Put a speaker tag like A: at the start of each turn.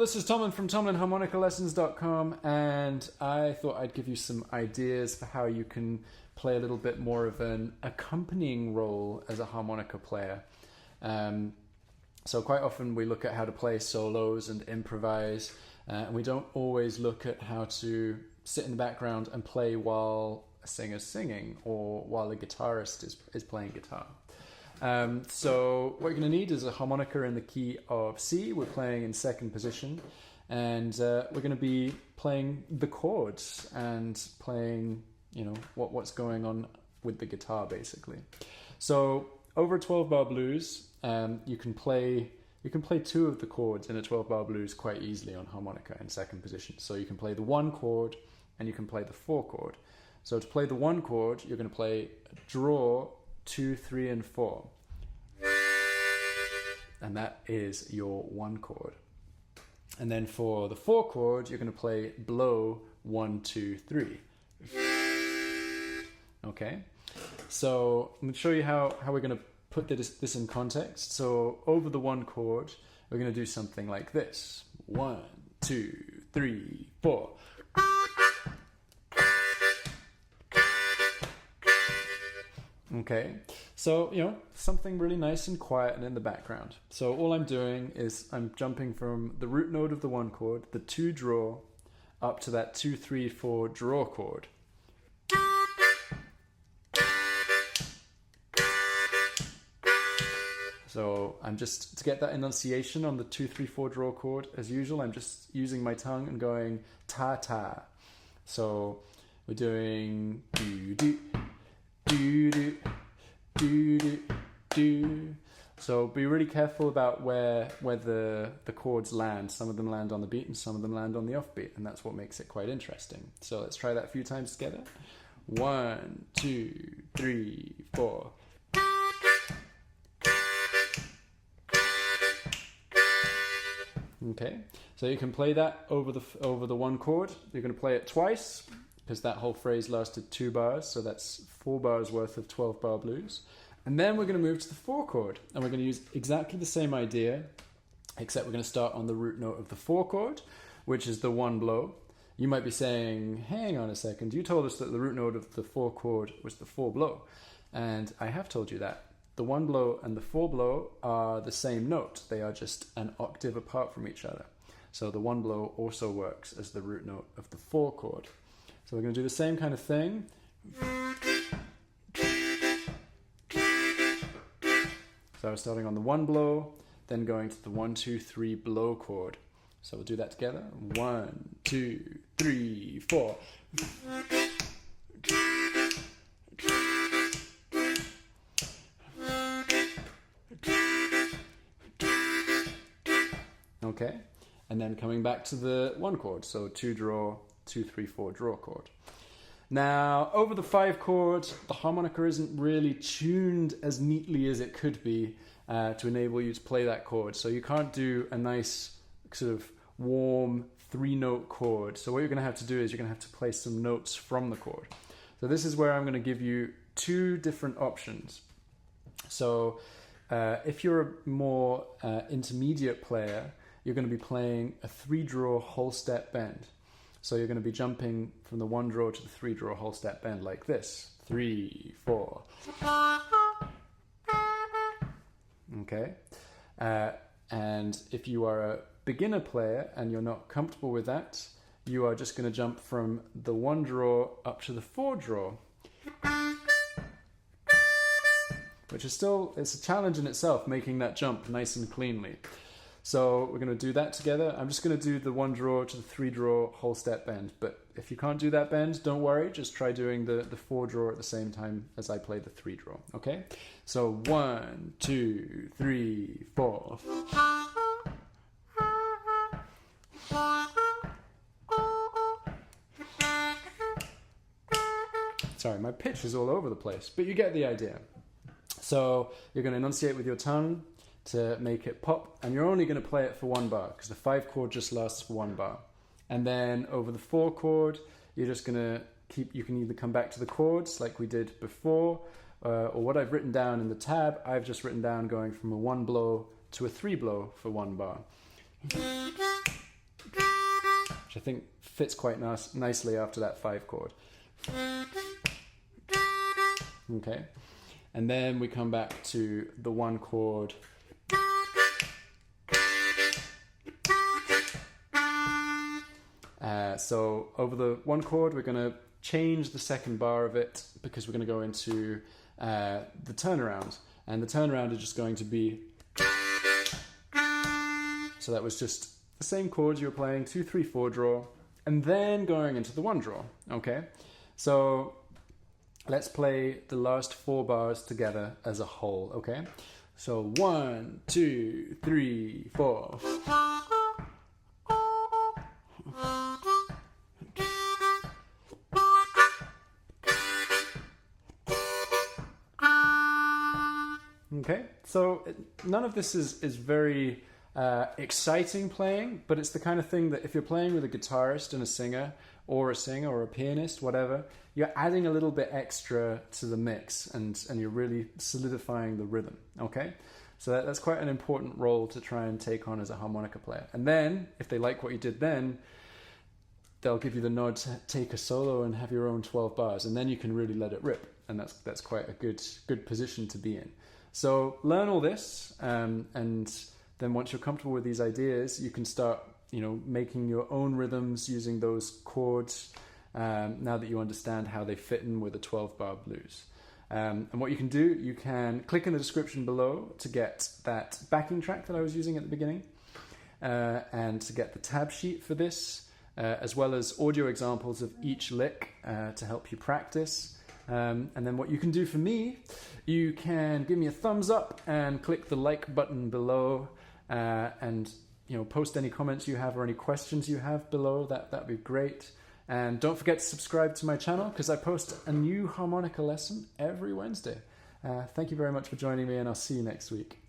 A: this is Tomlin from TomlinHarmonicaLessons.com, and I thought I'd give you some ideas for how you can play a little bit more of an accompanying role as a harmonica player. So quite often we look at how to play solos and improvise, and we don't always look at how to sit in the background and play while a singer's singing or while a guitarist is playing guitar. So what you're going to need is a harmonica in the key of C. We're playing in second position, and we're going to be playing the chords and playing, you know, what's going on with the guitar basically. So over a 12-bar blues, you can play two of the chords in a 12-bar blues quite easily on harmonica in second position. So you can play the 1 chord and you can play the 4 chord. So to play the 1 chord, you're going to play draw 2, 3, and 4. And that is your 1 chord. And then for the 4 chord, you're going to play blow 1, 2, 3. Okay? So I'm going to show you how we're going to put this in context. So over the 1 chord, we're going to do something like this. 1, 2, 3, 4. Okay, so, you know, something really nice and quiet and in the background. So all I'm doing is I'm jumping from the root note of the 1 chord, the 2 draw, up to that 2, 3, 4 draw chord. So I'm just, to get that enunciation on the 2, 3, 4 draw chord, as usual, I'm just using my tongue and going ta-ta. So we're doing do-do, do-do, do-do, do. So be really careful about where the chords land. Some of them land on the beat and some of them land on the offbeat, and that's what makes it quite interesting. So let's try that a few times together. 1, 2, 3, 4. Okay, so you can play that over the 1 chord. You're going to play it twice because that whole phrase lasted 2 bars, so that's 4 bars worth of 12-bar blues. And then we're going to move to the 4 chord, and we're going to use exactly the same idea, except we're going to start on the root note of the 4 chord, which is the 1 blow. You might be saying, hang on a second, you told us that the root note of the 4 chord was the 4 blow, and I have told you that. The 1 blow and the 4 blow are the same note. They are just an octave apart from each other. So the 1 blow also works as the root note of the 4 chord. So we're going to do the same kind of thing. So we're starting on the 1 blow, then going to the 1, 2, 3 blow chord. So we'll do that together. 1, 2, 3, 4. Okay, and then coming back to the 1 chord, so 2 draw, 2, 3, 4 draw chord. Now, over the 5 chord, the harmonica isn't really tuned as neatly as it could be to enable you to play that chord. So you can't do a nice sort of warm 3-note chord. So what you're going to have to do is you're going to have to play some notes from the chord. So this is where I'm going to give you 2 different options. So if you're a more intermediate player, you're going to be playing a 3-draw whole step bend. So you're going to be jumping from the 1 draw to the 3-draw whole step bend like this. 3, 4. Okay. And if you are a beginner player and you're not comfortable with that, you are just going to jump from the 1 draw up to the 4 draw. Which is still, it's a challenge in itself, making that jump nice and cleanly. So we're going to do that together. I'm just going to do the 1 draw to the 3 draw whole step bend. But if you can't do that bend, don't worry. Just try doing the 4 draw at the same time as I play the 3 draw. Okay? So 1, 2, 3, 4. Sorry, my pitch is all over the place, but you get the idea. So you're going to enunciate with your tongue to make it pop, and you're only going to play it for 1 bar because the 5 chord just lasts for 1 bar. And then over the 4 chord, you're just going to you can either come back to the chords like we did before, or what I've written down in the tab, I've just written down going from a 1 blow to a 3 blow for 1 bar. think fits quite nicely after that 5 chord. Okay, and then we come back to the 1 chord. So over the 1 chord, we're going to change the second bar of it because we're going to go into the turnaround. And the turnaround is just going to be... So that was just the same chords you were playing, 2, 3, 4 draw, and then going into the 1 draw, okay? So let's play the last 4 bars together as a whole, okay? So 1, 2, 3, 4. Okay, so none of this is very exciting playing, but it's the kind of thing that if you're playing with a guitarist and a singer or a pianist, whatever, you're adding a little bit extra to the mix and you're really solidifying the rhythm, okay? So that's quite an important role to try and take on as a harmonica player. And then, if they like what you did then, they'll give you the nod to take a solo and have your own 12 bars, and then you can really let it rip, and that's quite a good position to be in. So learn all this, and then once you're comfortable with these ideas, you can start, making your own rhythms using those chords. Now that you understand how they fit in with a 12-bar blues, and what you can do, you can click in the description below to get that backing track that I was using at the beginning, and to get the tab sheet for this, as well as audio examples of each lick to help you practice. And then what you can do for me, you can give me a thumbs up and click the like button below, and post any comments you have or any questions you have below. That'd be great. And don't forget to subscribe to my channel because I post a new harmonica lesson every Wednesday. Thank you very much for joining me, and I'll see you next week.